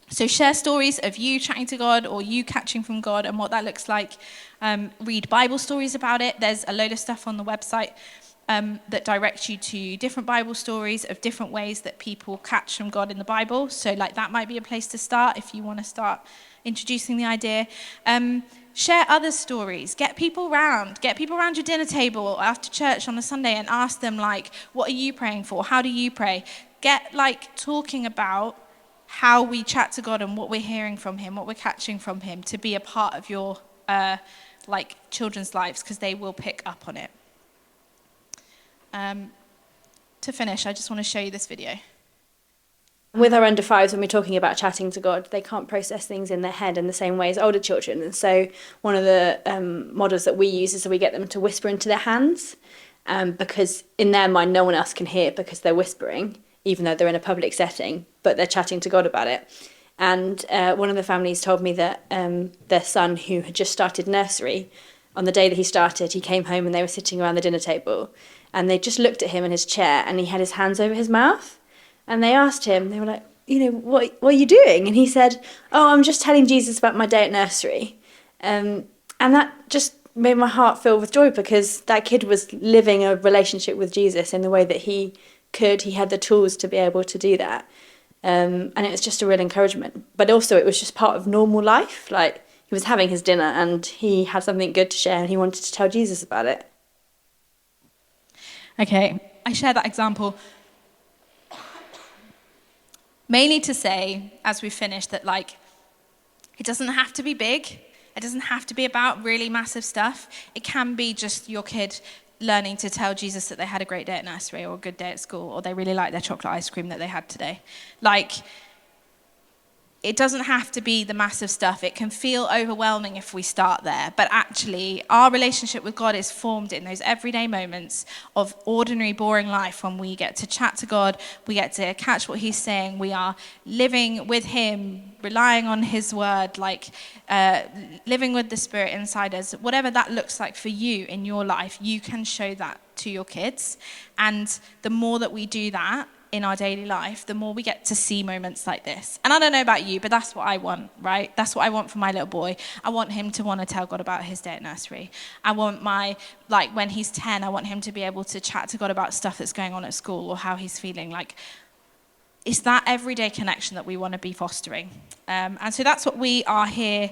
So share stories of you chatting to God or you catching from God and what that looks like. Read Bible stories about it. There's a load of stuff on the website that directs you to different Bible stories of different ways that people catch from God in the Bible. So like that might be a place to start if you want to start introducing the idea. Share other stories. Get people around your dinner table after church on a Sunday and ask them like, what are you praying for? How do you pray? Get like talking about how we chat to God and what we're hearing from him, what we're catching from him, to be a part of your like children's lives, because they will pick up on it. To finish, I just want to show you this video. With our under fives, when we're talking about chatting to God, they can't process things in their head in the same way as older children. And so one of the models that we use is that we get them to whisper into their hands, because in their mind, no one else can hear because they're whispering, even though they're in a public setting, but they're chatting to God about it. And one of the families told me that their son, who had just started nursery, on the day that he started, he came home and they were sitting around the dinner table, and they just looked at him in his chair and he had his hands over his mouth. And they asked him, they were like, what are you doing? And he said, oh, I'm just telling Jesus about my day at nursery. And that just made my heart fill with joy, because that kid was living a relationship with Jesus in the way that he could. He had the tools to be able to do that. And it was just a real encouragement. But also it was just part of normal life. Like, he was having his dinner and he had something good to share and he wanted to tell Jesus about it. Okay, I share that example mainly to say, as we finish, that like, it doesn't have to be big. It doesn't have to be about really massive stuff. It can be just your kid learning to tell Jesus that they had a great day at nursery or a good day at school, or they really like their chocolate ice cream that they had today. Like, it doesn't have to be the massive stuff. It can feel overwhelming if we start there. But actually, our relationship with God is formed in those everyday moments of ordinary, boring life, when we get to chat to God, we get to catch what he's saying, we are living with him, relying on his word, like living with the Spirit inside us. Whatever that looks like for you in your life, you can show that to your kids. And the more that we do that in our daily life, the more we get to see moments like this. And I don't know about you, but that's what I want, right? That's what I want for my little boy. I want him to want to tell God about his day at nursery. I want when he's 10, I want him to be able to chat to God about stuff that's going on at school or how he's feeling. Like, it's that everyday connection that we want to be fostering. And so that's what we are here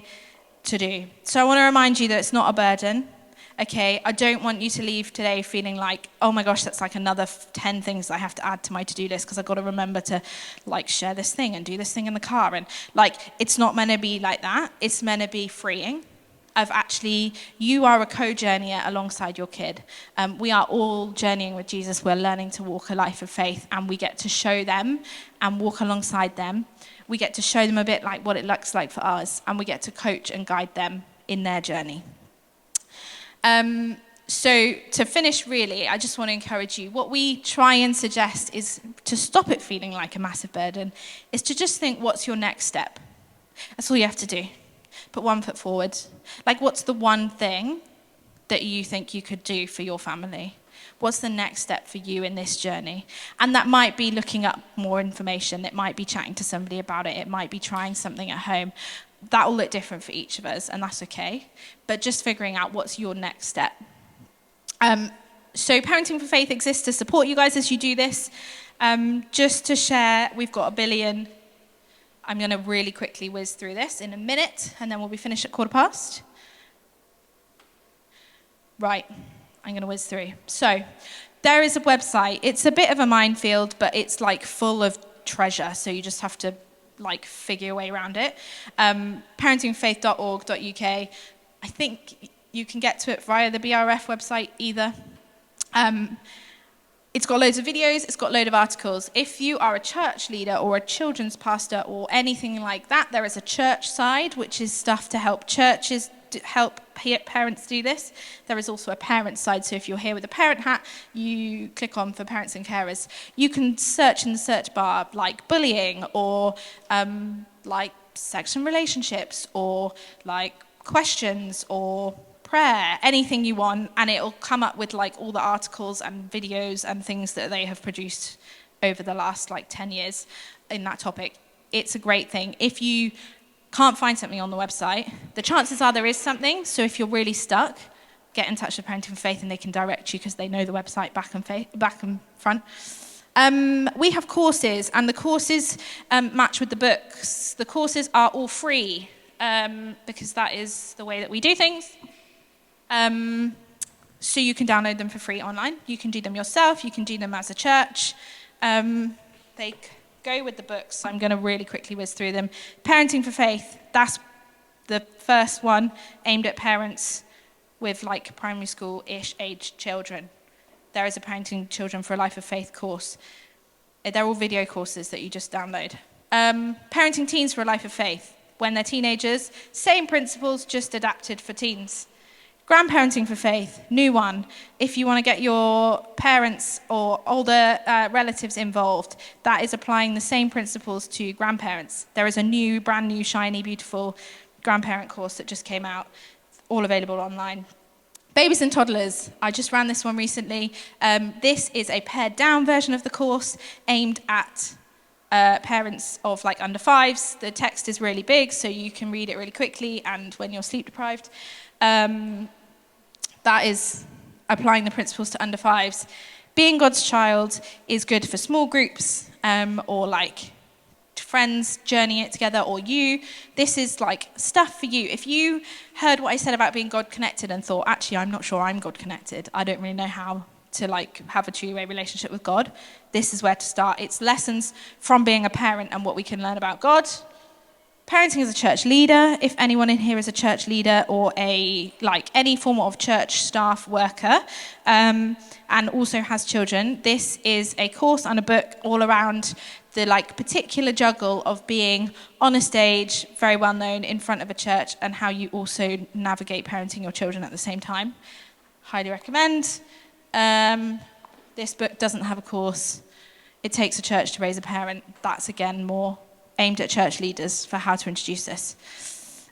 to do. So I want to remind you that it's not a burden. Okay, I don't want you to leave today feeling like, oh my gosh, that's like another 10 things I have to add to my to-do list because I've got to remember to like share this thing and do this thing in the car. And like, it's not meant to be like that. It's meant to be freeing. of actually, you are a co-journeyer alongside your kid. We are all journeying with Jesus. We're learning to walk a life of faith, and we get to show them and walk alongside them. We get to show them a bit like what it looks like for us, and we get to coach and guide them in their journey. So to finish, really, I just want to encourage you. What we try and suggest is to stop it feeling like a massive burden, is to just think, what's your next step? That's all you have to do. Put one foot forward. Like, what's the one thing that you think you could do for your family? What's the next step for you in this journey? And that might be looking up more information. It might be chatting to somebody about it. It might be trying something at home. That will look different for each of us, and that's okay. But just figuring out what's your next step. So Parenting for Faith exists to support you guys as you do this. Just to share, we've got 1 billion. I'm going to really quickly whiz through this in a minute, and then we'll be finished at 1:15. Right, I'm going to whiz through. So there is a website. It's a bit of a minefield, but it's like full of treasure, so you just have to like figure your way around it. Parentingfaith.org.uk. I think you can get to it via the BRF website either. It's got loads of videos, it's got a load of articles. If you are a church leader or a children's pastor or anything like that, there is a church side, which is stuff to help churches help parents do this. There is also a parent side, so if you're here with a parent hat, you click on for parents and carers. You can search in the search bar like bullying or like sex and relationships or like questions or prayer, anything you want, and it'll come up with like all the articles and videos and things that they have produced over the last like 10 years in that topic. It's a great thing. If you can't find something on the website, the chances are there is something, so if you're really stuck, get in touch with Parenting for Faith and they can direct you because they know the website back and front. We have courses, and the courses match with the books. The courses are all free because that is the way that we do things. So you can download them for free online. You can do them yourself. You can do them as a church. They go with the books. So I'm going to really quickly whiz through them. Parenting for Faith, that's the first one aimed at parents with like primary school-ish aged children. There is a Parenting Children for a Life of Faith course. They're all video courses that you just download. Parenting Teens for a Life of Faith. When they're teenagers, same principles, just adapted for teens. Grandparenting for Faith, new one. If you want to get your parents or older relatives involved, that is applying the same principles to grandparents. There is a new, brand new, shiny, beautiful grandparent course that just came out, all available online. Babies and Toddlers, I just ran this one recently. This is a pared down version of the course aimed at parents of like under fives. The text is really big, so you can read it really quickly and when you're sleep deprived. That is applying the principles to under fives. Being God's Child is good for small groups or like friends journeying it together, or you. This is like stuff for you. If you heard what I said about being God connected and thought, actually, I'm not sure I'm God connected, I don't really know how to like have a two-way relationship with God, this is where to start. It's lessons from being a parent and what we can learn about God. Parenting as a church leader, if anyone in here is a church leader or a like any form of church staff worker and also has children, this is a course and a book all around the like particular juggle of being on a stage, very well known in front of a church, and how you also navigate parenting your children at the same time. Highly recommend. This book doesn't have a course. It takes a church to raise a parent. That's again more aimed at church leaders for how to introduce this.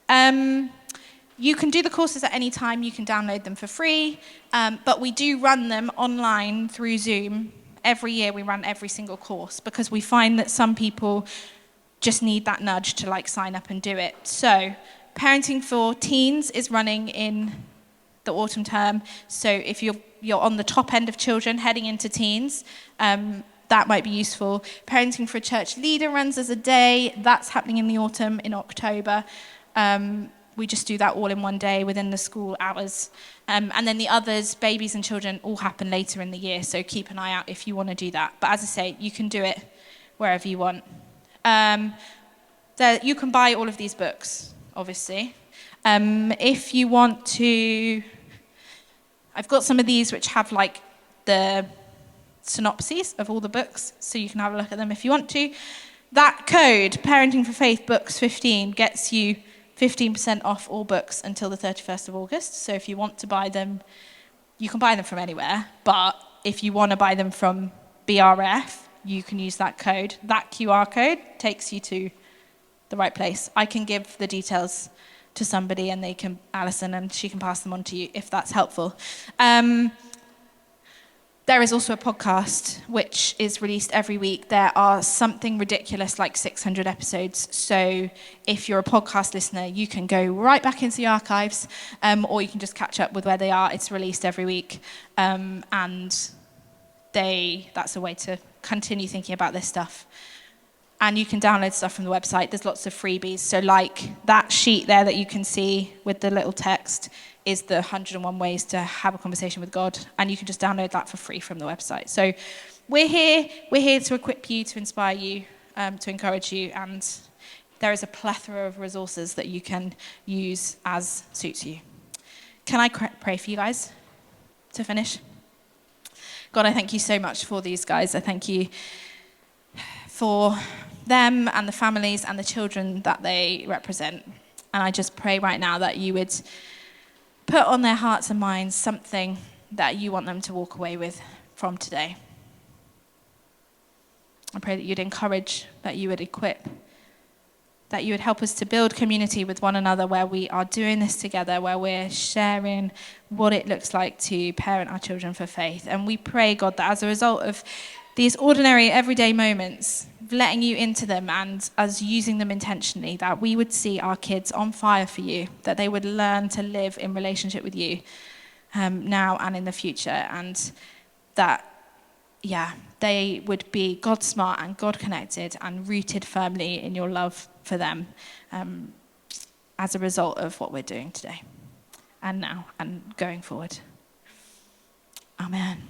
You can do the courses at any time. You can download them for free, but we do run them online through Zoom. Every year we run every single course because we find that some people just need that nudge to like sign up and do it. So Parenting for Teens is running in the autumn term. So if you're on the top end of children heading into teens, that might be useful. Parenting for a Church Leader runs as a day. That's happening in the autumn, in October. We just do that all in one day within the school hours. And then the others, babies and children, all happen later in the year. So keep an eye out if you want to do that. But as I say, you can do it wherever you want. You can buy all of these books, obviously. If you want to, I've got some of these which have like the synopses of all the books, so you can have a look at them if you want to. That code, Parenting for Faith Books 15, gets you 15% off all books until the 31st of August. So if you want to buy them, you can buy them from anywhere. But if you want to buy them from BRF, you can use that code. That QR code takes you to the right place. I can give the details to somebody and Alison, and she can pass them on to you if that's helpful. There is also a podcast which is released every week. There are something ridiculous like 600 episodes. So if you're a podcast listener, you can go right back into the archives, or you can just catch up with where they are. It's released every week. And that's a way to continue thinking about this stuff. And you can download stuff from the website. There's lots of freebies. So like that sheet there that you can see with the little text is the 101 ways to have a conversation with God. And you can just download that for free from the website. So we're here to equip you, to inspire you, to encourage you. And there is a plethora of resources that you can use as suits you. Can I pray for you guys to finish? God, I thank you so much for these guys. I thank you for them and the families and the children that they represent. And I just pray right now that you would put on their hearts and minds something that you want them to walk away with from today. I pray that you'd encourage, that you would equip, that you would help us to build community with one another where we are doing this together, where we're sharing what it looks like to parent our children for faith. And we pray, God, that as a result of these ordinary, everyday moments, letting you into them and us using them intentionally, that we would see our kids on fire for you, that they would learn to live in relationship with you now and in the future, and that, they would be God-smart and God-connected and rooted firmly in your love for them as a result of what we're doing today and now and going forward. Amen.